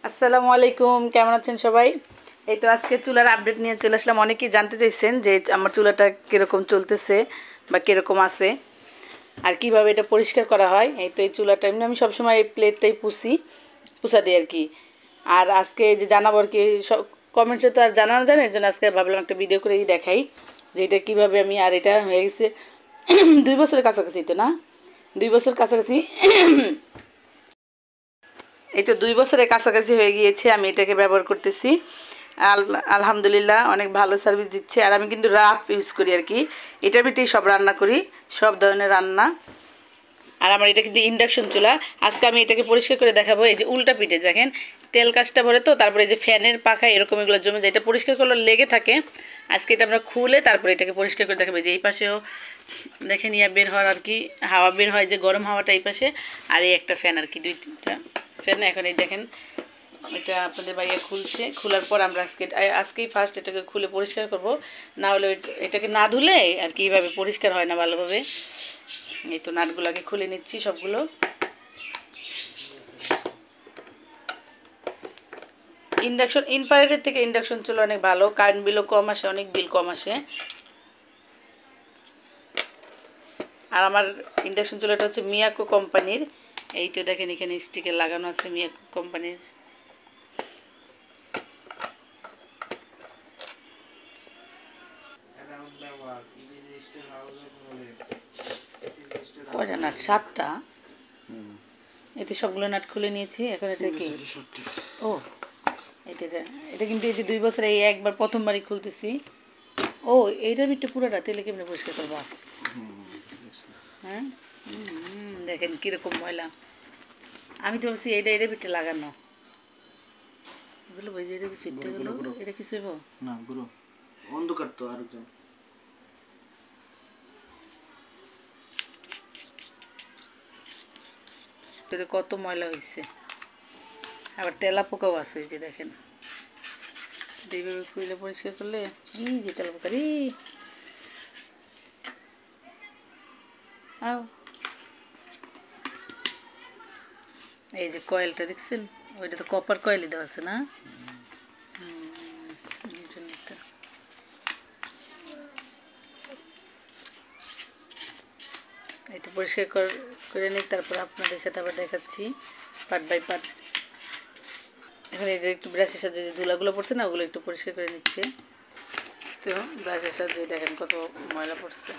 আসসালামু আলাইকুম, কেমন আছেন সবাই? এই তো আজকে চুলার আপডেট নিয়ে চলে আসলাম। অনেকেই জানতে চাইছেন যে আমার চুলাটা কীরকম চলতেছে বা কীরকম আছে আর কিভাবে এটা পরিষ্কার করা হয়। এই তো এই চুলাটা এমনি আমি সবসময় এই প্লেটটাই পুষা দিই আর কি। আর আজকে যে জানাবো আর কি, সব কমেন্টসে তো আর জানানো যায় না, এর জন্য আজকে ভাবলাম একটা ভিডিও করেই দেখাই যে এটা কীভাবে আমি। আর এটা হয়ে গেছে 2 বছরের কাছাকাছি, তো না 2 বছর কাছাকাছি। এই তো 2 বছরের কাছাকাছি হয়ে গিয়েছে আমি এটাকে ব্যবহার করতেছি। আলহামদুলিল্লাহ অনেক ভালো সার্ভিস দিচ্ছে। আর আমি কিন্তু রাফ ইউজ করি আর কি, এটার ভিতরেই সব রান্না করি, সব ধরনের রান্না। আর আমার এটা কিন্তু ইন্ডাকশন চুলা। আজকে আমি এটাকে পরিষ্কার করে দেখাবো। এই যে উল্টা পিঠে দেখেন তেল কাজটা ভরে, তো তারপরে যে ফ্যানের পাখা এরকম এগুলো জমে যায়, এটা পরিষ্কার করলে লেগে থাকে। আজকে এটা আমরা খুলে তারপরে এটাকে পরিষ্কার করে দেখাবো। যে এই পাশেও দেখেন বের হওয়ার আর কি, হাওয়া বের হয়, যে গরম হাওয়াটা এই পাশে, আর এই একটা ফ্যান আর কি, 2টা ফ্যান। এখন এই দেখেন এটা আপনাদের ভাইয়া খুলছে। খোলার পর আমরা আজকেই ফার্স্ট এটাকে খুলে পরিষ্কার করব, না হলে এটাকে না ধুলে আর কি এইভাবে পরিষ্কার হয় না ভালোভাবে। এই তো নাটগুলোকে খুলে নিচ্ছি সবগুলো। ইনফ্রারেডের থেকে ইন্ডাকশন চুলা অনেক ভালো, কারেন্ট বিলও কম আসে, অনেক বিল কম আসে। আর আমার ইন্ডাকশন চুলাটা হচ্ছে মিয়াকো কোম্পানির। এই তো দেখেন এখানে স্টিকার লাগানো আছে মিয়াকো কোম্পানির। কয়টা নাট? 7টা। এতে সবগুলো নাট খুলে নিয়েছি। এখন এটা কি? ও এটা এটা কিন্তু এই যে 2 বছর এই একবার প্রথমবারই খুলতেছি। ও এইটার ভিতরে পুরোটা তেলে কেমনে পরিষ্কার করবা? হ্যাঁ, দেখেন কীরকম ময়লা। আমি তো ভাবছি এটার ভিতরে লাগানো। এগুলো বুঝে এটা সুইটটা গেলো, এটা কিছু হইব না গুরু অন্ধকার তো আরেকজন। তোরে কত ময়লা হয়েছে, আবার তেলা পোকাও আছে। এই যে দেখেন এইভাবে খুলে পরিষ্কার করলে এই যে তেলা পোকা রে। আও এই যে কয়েলটা দেখছেন, ওইটা তো কপার কয়েলই দেওয়া আছে না? এই তো পরিষ্কার করে নিই, তারপর আপনাদের সাথে আবার দেখাচ্ছি পার্ট বাই পার্ট। এখন এই যে একটু ব্রাশের সাথে যে ধুলাগুলো পড়ছে না, ওগুলো একটু পরিষ্কার করে নিচ্ছে। তো ব্রাশের সাথে দেখেন কত ময়লা পড়ছে।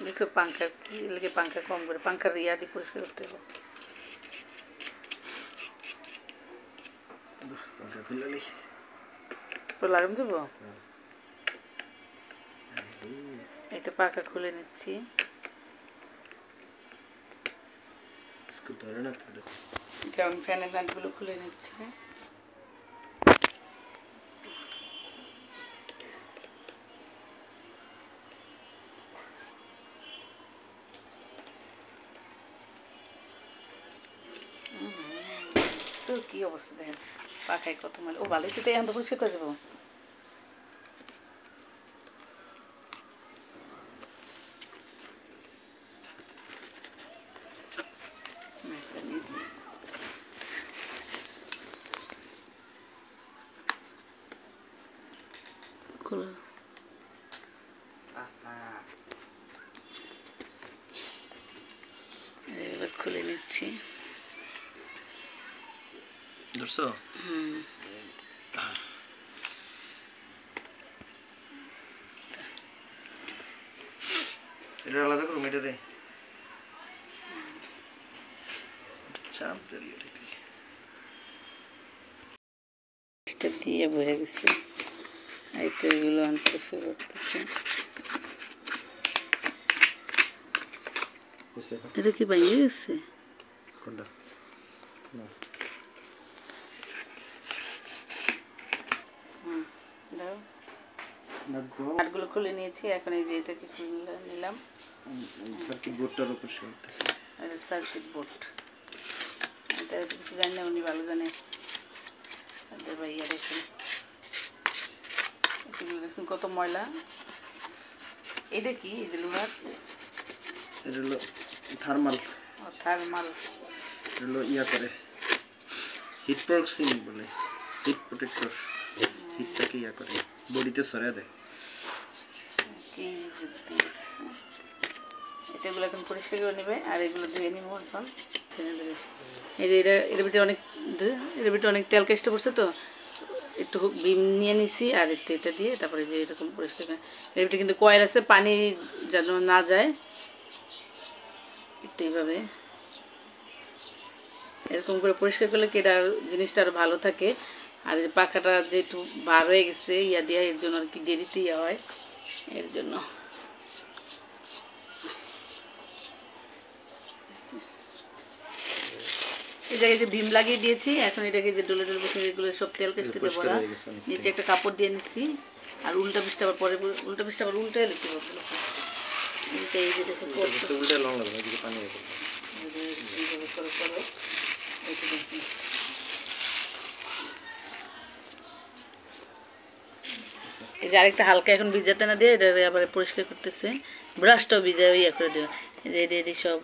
দেখো পাঙ্খা কি লেগে, পাঙ্খা কম করে, পাঙ্খার ইয়াদি পরিষ্কার করতে হবে। লাগাম দেবো। এই তো পাখা খুলে নিচ্ছি। কেমন ফ্যানের নাটগুলো খুলে নিচ্ছি। কি অবস্থা দেখেন, পাখায় কত ময়লা। ও ভালো হয়েছে, তো এখন তো পরিষ্কার করে যাবো। এবার খুলে নিচ্ছি। ধরছো? এটা আলাদা করুন, এটা রে চাপ দিয়ে ভরে গেছে। এই তো এগুলো পরিষ্কার করতেছে। এটা কি বাইরে গেছে? নাটগুলো খুলে নিয়েছি। এখন এই যে এটাকে খুলে নিলাম। সার্কিট বোর্ডটার উপর করতেছি। সার্কিট বোর্ড এটা কিছু জানি না, উনি ভালো জানে। ভাইয়া দেখুন দেখুন কত ময়লা। এটা কি? এই যে লোহার, এটা হলো থার্মাল থার্মাল হলো ইয়া করে হিট প্রক্সিং বলে, হিট প্রোটেক্টর, হিটটাকে ইয়া করে বডিতে সরিয়ে দেয়। এটাগুলো এখন পরিষ্কার করে নেবে আর এগুলো ধুয়ে নিব এখন। এই যে এটার ভিতরে অনেক তেল কেষ্টে পড়ছে, তো একটু বিম নিয়ে নিছি আর একটু এটা দিয়ে তারপরে যে এরকম পরিষ্কার করে। এর ভিতরে কিন্তু কয়েল আছে, পানি যেন না যায়, একটু এইভাবে এরকম করে পরিষ্কার করলে কি এটা জিনিসটা আরও ভালো থাকে। আর এই পাখাটা যেহেতু বার হয়ে গেছে ইয়া দিয়ে, এর জন্য আর কি দেরিতে ইয়া হয়, এর জন্য। এই জায়গায় যে ভীম লাগিয়ে দিয়েছি, এখন এটাকে যে ডলে ডলে বসে এগুলো সব তেল কেষ্টে দিয়ে ভরা। নিচে একটা কাপড় দিয়ে নিচ্ছি আর উল্টা পিসটা আবার পরে উল্টা পিসটা আবার উল্টে এলে কি হবে, উল্টে এই যে দেখো পানি এই যে আরেকটা হালকা এখন ভিজাতে না দিয়ে এটা আবার পরিষ্কার করতেছে, ব্রাশটাও ভিজায় ইয়া করে দেবে। এই যে এটি সব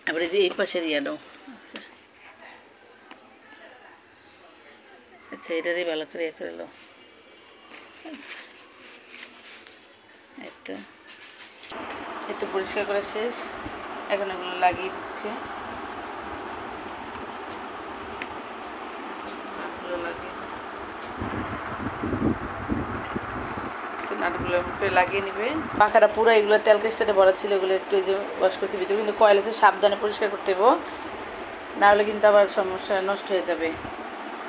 আবার এই যে এই পাশের ইয়াটাও আছে। আচ্ছা এটারই ভালো করে ইয়ে করে লো। এই তো পরিষ্কার করা শেষ, এখন এগুলো লাগিয়ে দিচ্ছে। নাটগুলো করে লাগিয়ে নিবে। পাখাটা পুরো এগুলো তেল কেষ্টাতে ভরা ছিল, এগুলো একটু এই যে ওয়াশ করছি, ভিতরে কিন্তু কয়েল আছে, সাবধানে পরিষ্কার করতে হবে, নাহলে কিন্তু আবার সমস্যা নষ্ট হয়ে যাবে।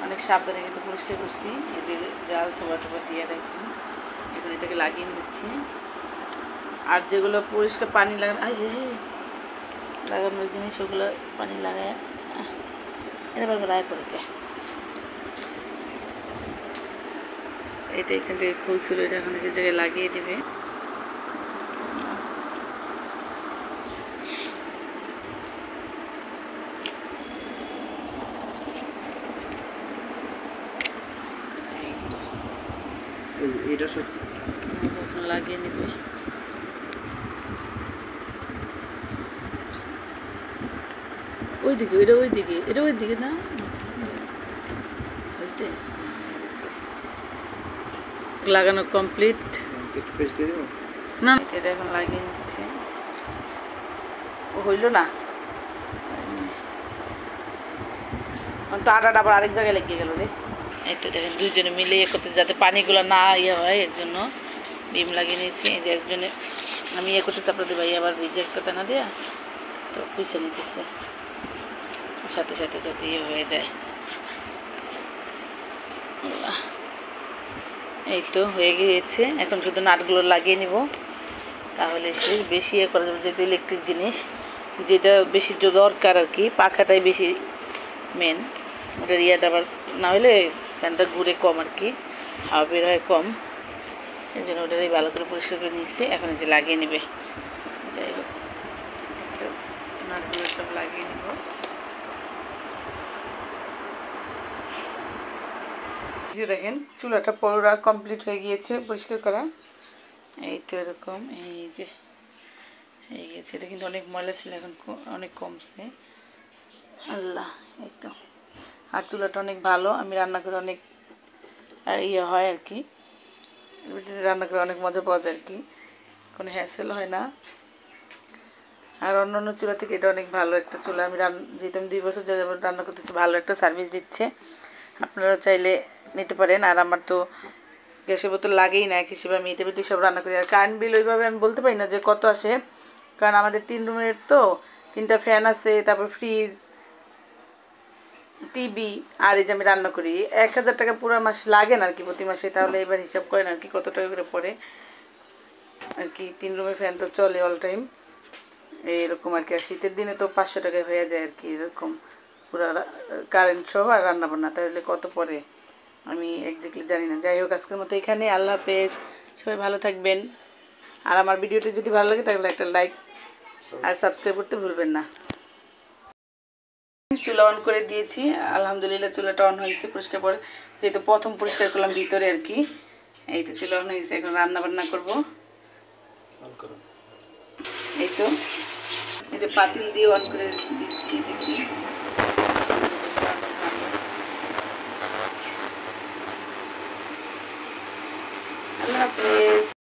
অনেক সাবধানে কিন্তু পরিষ্কার করছি। এই যে জাল সোবা টোবা দিয়ে দেখুন, এখন এটাকে লাগিয়ে নিচ্ছি। আর যেগুলো পরিষ্কার পানি লাগানোর জিনিস ওগুলো পানি লাগায় এটা বার রায় পড়ে। এটা এখান থেকে খুলছিল, এটা এখন এই জায়গায় লাগিয়ে দিবে। এটা সব এখন লাগিয়ে নিবে। ওইদিকে এটা ওইদিকে না হয়েছে, লাগানো কমপ্লিট না, এটা এখন লাগিয়ে নিচ্ছে। ও হইল না তো আটাটা আবার আরেক জায়গায় লেগে গেল রে। এই তো দেখেন দুইজনে মিলে ইয়ে করতে, যাতে পানিগুলো না ইয়ে হয় এর জন্য বিম লাগিয়ে নিয়েছি। এই যে একজনে আমি ইয়ে করতেছি, আপনাদের ভাই আবার ভিজের কথা না দেয়া তো পুষে নিতেছে সাথে সাথে, যাতে ইয়ে হয়ে যায়। এই তো হয়ে গিয়েছে, এখন শুধু নাটগুলো লাগিয়ে নিব, তাহলে সে বেশি ইয়ে করা যাবে। যেহেতু ইলেকট্রিক জিনিস, যেটা বেশি দরকার আর কি, পাখাটাই বেশি মেন, ওটার ইয়াটা আবার না হলে ফ্যানটা ঘুরে কম আর কি, হাওয়া বের হয় কম, এই জন্য ওটারই ভালো করে পরিষ্কার করে নিচ্ছে। এখন যে লাগিয়ে নেবে, যাই হোক নাটগুলো সব লাগিয়ে নেব। দেখেন চুলাটা পুরো কমপ্লিট হয়ে গিয়েছে পরিষ্কার করা। এই তো এরকম এই যে হয়ে গেছে। এটা কিন্তু অনেক ময়লা ছিল, এখন অনেক কমছে, আল্লাহ। এই তো আর চুলাটা অনেক ভালো, আমি রান্না করে অনেক ইয়ে হয় আর কি, রান্না করে অনেক মজা পাওয়া যায় আর কি, কোনো হ্যাসেল হয় না। আর অন্য চুলা থেকে এটা অনেক ভালো একটা চুলা। আমি যেহেতু আমি 2 বছর যাবত রান্না করতেছি, ভালো একটা সার্ভিস দিচ্ছে, আপনারা চাইলে নিতে পারেন। আর আমার তো গ্যাসের বোতল লাগেই না, এক হিসেবে আমি এটা ভিতরে সব রান্না করি। আর কারেন্ট বিল ওইভাবে আমি বলতে পারি না যে কত আসে, কারণ আমাদের 3 রুমের তো 3টা ফ্যান আছে, তারপর ফ্রিজ, টিভি, আর এই যে আমি রান্না করি। 1000 টাকা পুরো মাস লাগে না আর কি প্রতি মাসে, তাহলে এবার হিসাব করেন আর কি কত টাকা করে পড়ে আর কি। 3 রুমের ফ্যান তো চলে অল টাইম এইরকম আর কি। আর শীতের দিনে তো 500 টাকায় হয়ে যায় আর কি, এরকম পুরো কারেন্ট সহ আর রান্না বান্না, তাহলে কত পড়ে আমি একজ্যাক্টলি জানি না। যাই হোক আজকের মতো এখানে, আল্লাহ হাফেজ, সবাই ভালো থাকবেন। আর আমার ভিডিওটি যদি ভালো লাগে তাহলে একটা লাইক আর সাবস্ক্রাইব করতে ভুলবেন না। চুলা অন করে দিয়েছি, আলহামদুলিল্লাহ চুলাটা অন হয়েছে পরিষ্কার করে, যেহেতু প্রথম পরিষ্কার করলাম ভিতরে আর কি। এই তো চুলা অন হয়েছে, এখন রান্না বান্না করবো। এই তো এটা পাতিল দিয়ে অন করে দিচ্ছি, দেখি। আল্লাহ হাফেজ।